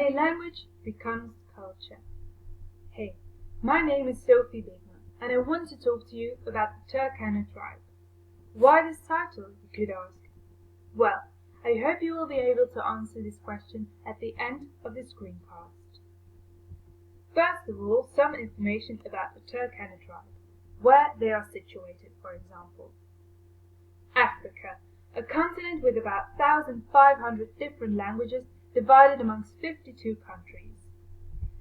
a language becomes culture. Hey, my name is Sophie Bigman, and I want to talk to you about the Turkana tribe. Why this title, you could ask? Well, I hope you will be able to answer this question at the end of the screencast. First of all, some information about the Turkana tribe, where they are situated, for example. Africa, a continent with about 1,500 different languages divided amongst 52 countries.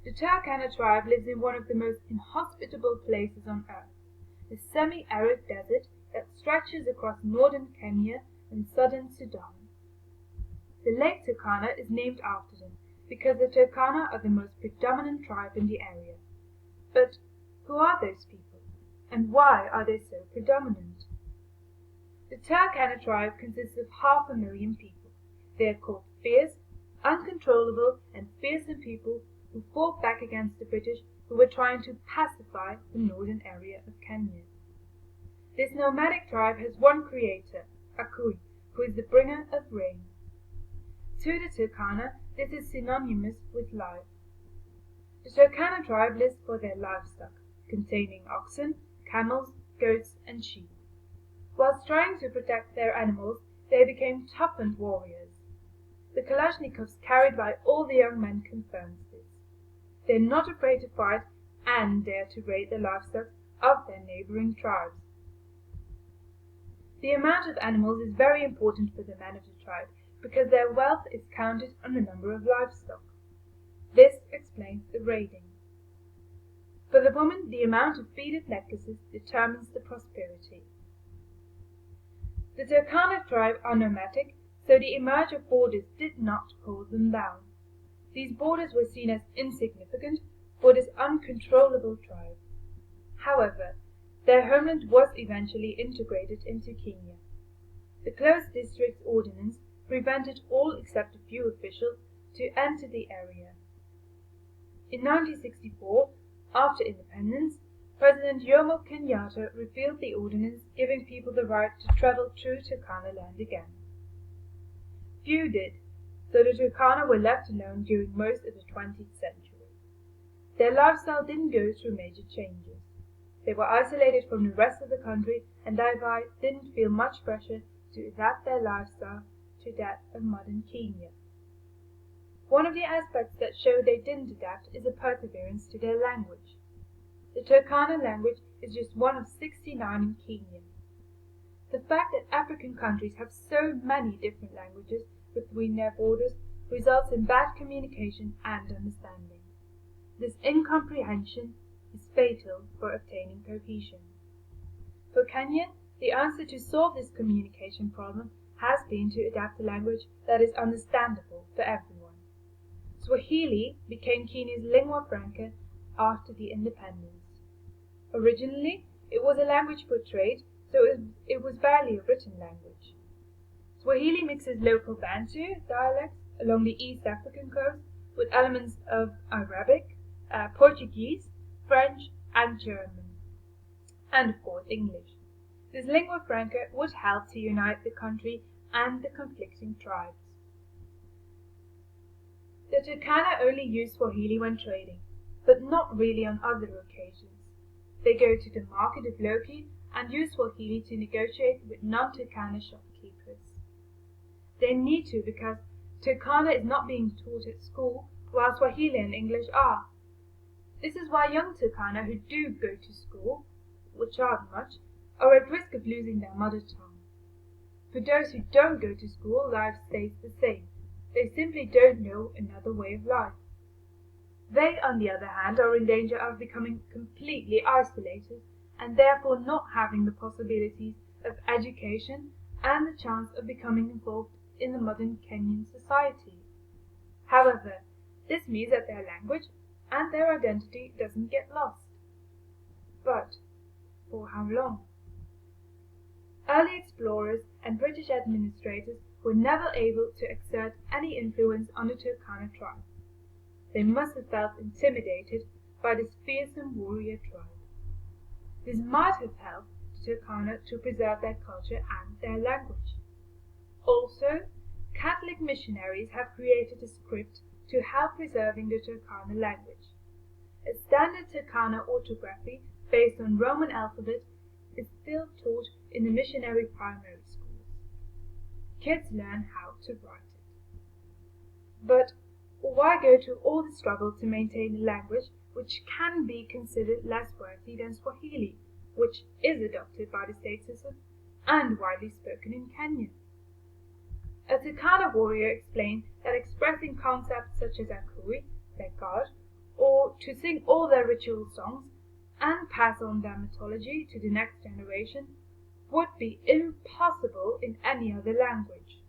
The Turkana tribe lives in one of the most inhospitable places on earth, the semi-arid desert that stretches across northern Kenya and southern Sudan. The Lake Turkana is named after them because the Turkana are the most predominant tribe in the area. But who are those people, and why are they so predominant? The Turkana tribe consists of 500,000 people. They are called fierce, uncontrollable, and fearsome people who fought back against the British who were trying to pacify the northern area of Kenya. This nomadic tribe has one creator, Akui, who is the bringer of rain. To the Turkana, this is synonymous with life. The Turkana tribe lives for their livestock, containing oxen, camels, goats, and sheep. Whilst trying to protect their animals, they became toughened warriors. The Kalashnikovs carried by all the young men confirms this. They are not afraid to fight and dare to raid the livestock of their neighboring tribes. The amount of animals is very important for the men of the tribe because their wealth is counted on the number of livestock. This explains the raiding. For the woman, the amount of beaded necklaces determines the prosperity. The Turkana tribe are nomadic, so the emerge of borders did not pull them down. These borders were seen as insignificant for this uncontrollable tribe. However, their homeland was eventually integrated into Kenya. The closed districts ordinance prevented all except a few officials to enter the area. In 1964, after independence, President Jomo Kenyatta repealed the ordinance giving people the right to travel through Turkana land again. Few did, so the Turkana were left alone during most of the 20th century. Their lifestyle didn't go through major changes. They were isolated from the rest of the country and thereby didn't feel much pressure to adapt their lifestyle to that of modern Kenya. One of the aspects that show they didn't adapt is a perseverance to their language. The Turkana language is just one of 69 in Kenya. The fact that African countries have so many different languages between their borders results in bad communication and understanding. This incomprehension is fatal for obtaining cohesion. For Kenya, the answer to solve this communication problem has been to adapt a language that is understandable for everyone. Swahili became Kenya's lingua franca after the independence. Originally, it was a language for trade, so it was barely a written language. Swahili mixes local Bantu dialects along the East African coast with elements of Arabic, Portuguese, French, and German, and of course English. This lingua franca would help to unite the country and the conflicting tribes. The Turkana only use Swahili when trading, but not really on other occasions. They go to the market of Loki and use Swahili to negotiate with non-Turkana shopkeepers. They need to because Turkana is not being taught at school, while Swahili and English are. This is why young Turkana who do go to school, which aren't much, are at risk of losing their mother tongue. For those who don't go to school, life stays the same. They simply don't know another way of life. They, on the other hand, are in danger of becoming completely isolated and therefore not having the possibilities of education and the chance of becoming involved in the modern Kenyan society. However, this means that their language and their identity doesn't get lost. But for how long? Early explorers and British administrators were never able to exert any influence on the Turkana tribe. They must have felt intimidated by this fearsome warrior tribe. This might have helped the Turkana to preserve their culture and their language. Also, Catholic missionaries have created a script to help help preserving the Turkana language. A standard Turkana orthography based on Roman alphabet is still taught in the missionary primary schools. Kids learn how to write it. But why go to all the struggle to maintain a language which can be considered less worthy than Swahili, which is adopted by the state system and widely spoken in Kenya? A Turkana warrior explained that expressing concepts such as Akui, their god, or to sing all their ritual songs and pass on their mythology to the next generation would be impossible in any other language.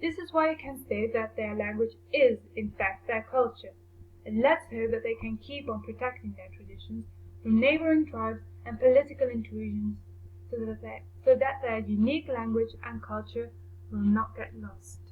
This is why I can say that their language is, in fact, their culture, and let's hope that they can keep on protecting their traditions from neighboring tribes and political intrusions so that their unique language and culture will not get lost.